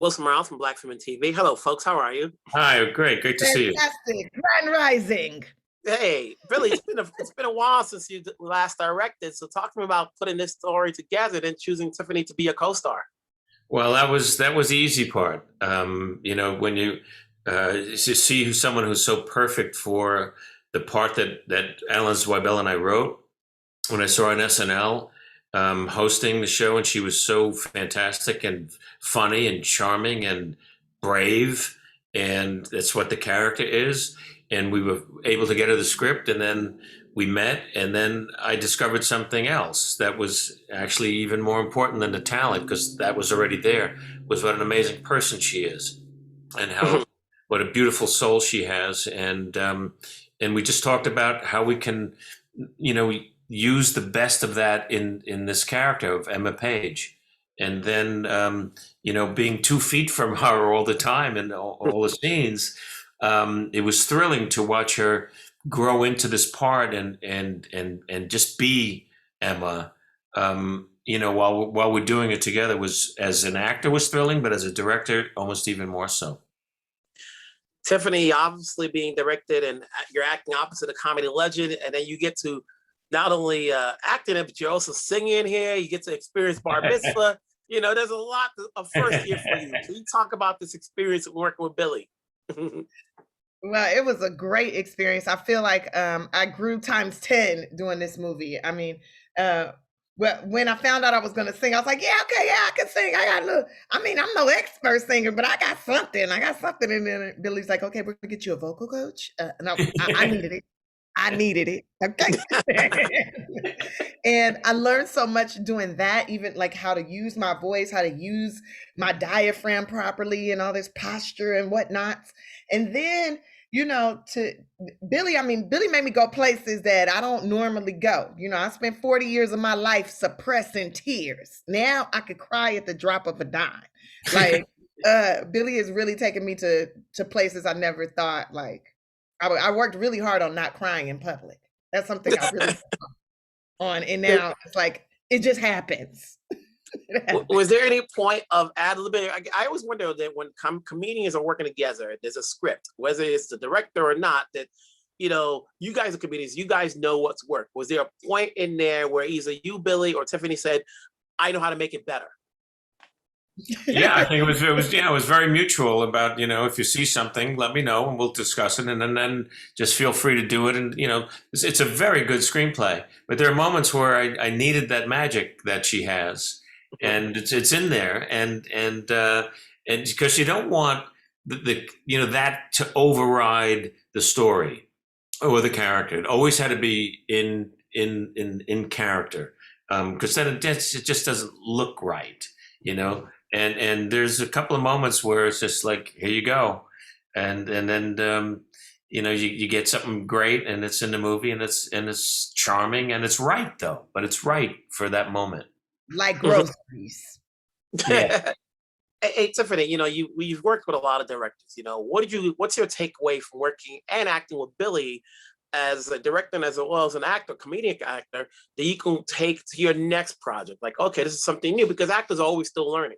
Wilson Morales from Black Film and TV. Hello, folks. How are you? Hi, great to see you. Fantastic. Grand Rising. Hey, Billy. It's been a while since you last directed. So talk to me about putting this story together and choosing Tiffany to be a co-star. Well, that was the easy part. When you see someone who's so perfect for the part that Alan Zweibel and I wrote. When I saw her on SNL hosting the show, and she was so fantastic and funny and charming and brave, and that's what the character is. And we were able to get her the script, and then we met, and then I discovered something else that was actually even more important than the talent, because that was already there, was what an amazing person she is, and how what a beautiful soul she has. And we just talked about how we can, use the best of that in this character of Emma Page. And then, being 2 feet from her all the time in all the scenes, it was thrilling to watch her grow into this part and just be Emma. While we're doing it together, was, as an actor, was thrilling, but as a director, almost even more so. Tiffany, obviously being directed, and you're acting opposite a comedy legend, and then you get to not only acting it, but you're also singing here. You get to experience bar mitzvah. There's a lot of first here for you. Can you talk about this experience of working with Billy? Well, it was a great experience. I feel like I grew times 10 doing this movie. I mean, when I found out I was going to sing, I was like, yeah, okay, yeah, I can sing. I got a little, I'm no expert singer, but I got something. And then Billy's like, okay, we're going to get you a vocal coach. And I needed it. I needed it. Okay. And I learned so much doing that, even like how to use my voice, how to use my diaphragm properly and all this posture and whatnot. And then, to Billy, Billy made me go places that I don't normally go. I spent 40 years of my life suppressing tears. Now I could cry at the drop of a dime. Like, Billy has really taken me to places I never thought, like, I worked really hard on not crying in public. That's something I really on. And now it's like, it just happens. Was there any point of ad-libbing? I always wonder that when comedians are working together, there's a script, whether it's the director or not, that, you guys are comedians, you guys know what's work. Was there a point in there where either you, Billy, or Tiffany said, I know how to make it better? Yeah, I think it was very mutual about, if you see something, let me know and we'll discuss it. And then just feel free to do it. And, it's a very good screenplay, but there are moments where I needed that magic that she has, and it's in there. And because you don't want that to override the story or the character. It always had to be in character. Because then it just doesn't look right, And there's a couple of moments where it's just like, here you go. And then, you get something great, and it's in the movie, and it's charming, and it's right though, but it's right for that moment. Like groceries. Yeah. Hey, Tiffany, you've worked with a lot of directors. What's your takeaway from working and acting with Billy as a director and as well as an actor, comedic actor, that you can take to your next project? Like, okay, this is something new, because actors are always still learning.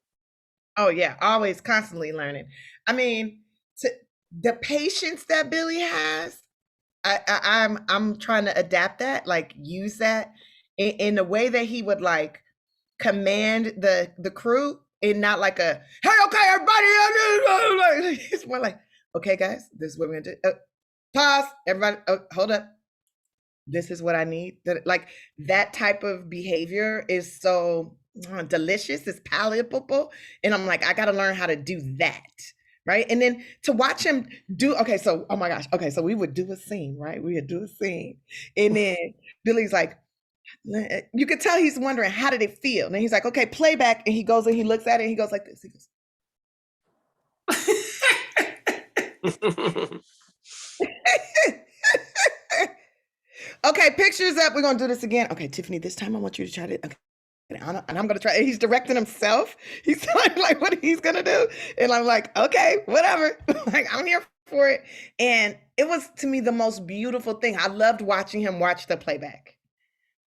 Oh yeah, always constantly learning. The patience that Billy has, I'm trying to adapt that, like use that in the way that he would like command the crew, and not like a, hey, okay, everybody, it's more like, okay, guys, this is what we're gonna do. Pause, everybody, hold up. This is what I need. Like that type of behavior is so delicious, it's palatable. And I'm like, I got to learn how to do that. Right. And then to watch him do, okay, so, oh my gosh. Okay. So we would do a scene, right? We would do a scene. And then Billy's like, you could tell he's wondering, how did it feel? And then he's like, okay, playback. And he goes and he looks at it and he goes like this. He goes, okay, pictures up. We're going to do this again. Okay, Tiffany, this time I want you to try to, okay. And I'm going to try. And he's directing himself. He's like what he's going to do. And I'm like, okay, whatever. Like, I'm here for it. And it was, to me, the most beautiful thing. I loved watching him watch the playback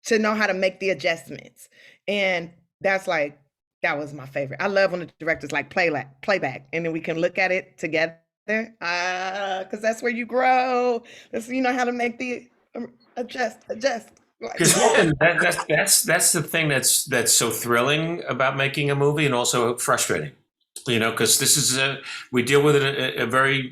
to know how to make the adjustments. And that's like, That was my favorite. I love when the directors like playback, and then we can look at it together. Because that's where you grow. That's, you know how to make the adjust. Like, Because that's the thing that's so thrilling about making a movie, and also frustrating. Because this is we deal with a very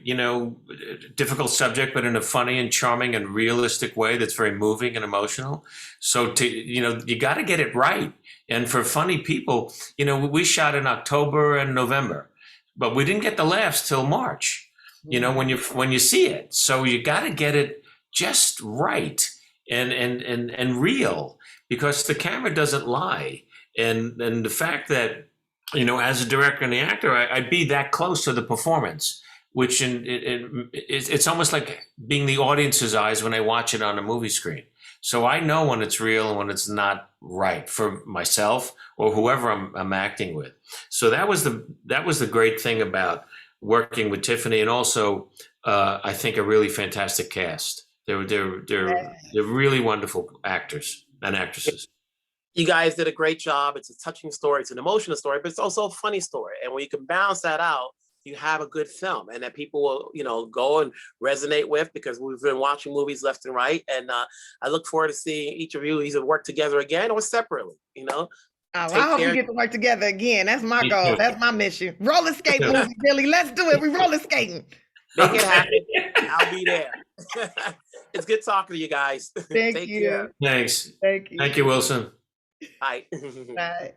difficult subject, but in a funny and charming and realistic way that's very moving and emotional. So you got to get it right. And for funny people, we shot in October and November, but we didn't get the laughs till March. When you see it, so you got to get it just right and real, because the camera doesn't lie, and the fact that as a director and the actor, I'd be that close to the performance, which it's almost like being the audience's eyes when I watch it on a movie screen. So I know when it's real and when it's not right for myself or whoever I'm acting with. So that was the great thing about working with Tiffany, and also I think a really fantastic cast. They're really wonderful actors and actresses. You guys did a great job. It's a touching story. It's an emotional story, but it's also a funny story. And when you can balance that out, you have a good film, and that people will, go and resonate with, because we've been watching movies left and right. And I look forward to seeing each of you either work together again or separately, Oh, I hope we get to work together again. That's my goal. That's my mission. Roller skate movie, Billy. Let's do it. We roller skating. Make it happen. I'll be there. It's good talking to you guys. Thank Take you. care. Thanks. Thank you. Thank you, Wilson. Bye. Bye.